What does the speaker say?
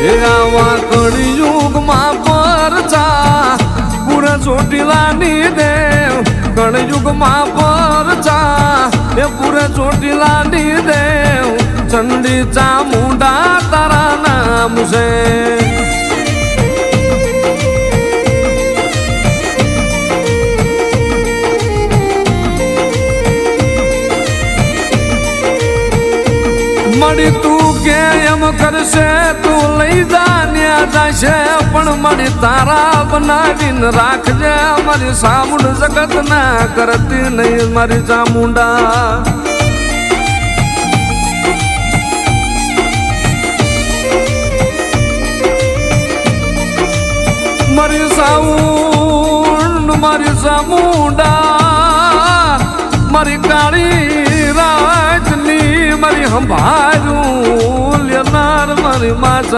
એ આવા કળિયુગમાં પરચા પૂરા ચોટીલાની દેવ કળિયુગમાં પરચા એ પૂરા ચોટીલાની દેવ ચંડી ચામુંડા તારા નામ છે મળી તું કે એમ કરશે તું લઈ જાન્યા જશે પણ મળી તારા બનાવીને રાખજે મારી સામુંડ જગત ના કરતી નહીં મારી ચામુંડા મારી સાઉન્ડ મારી ચામુંડા મારી કાળી રાજની મારી સંભાળું લેનાર મારી માં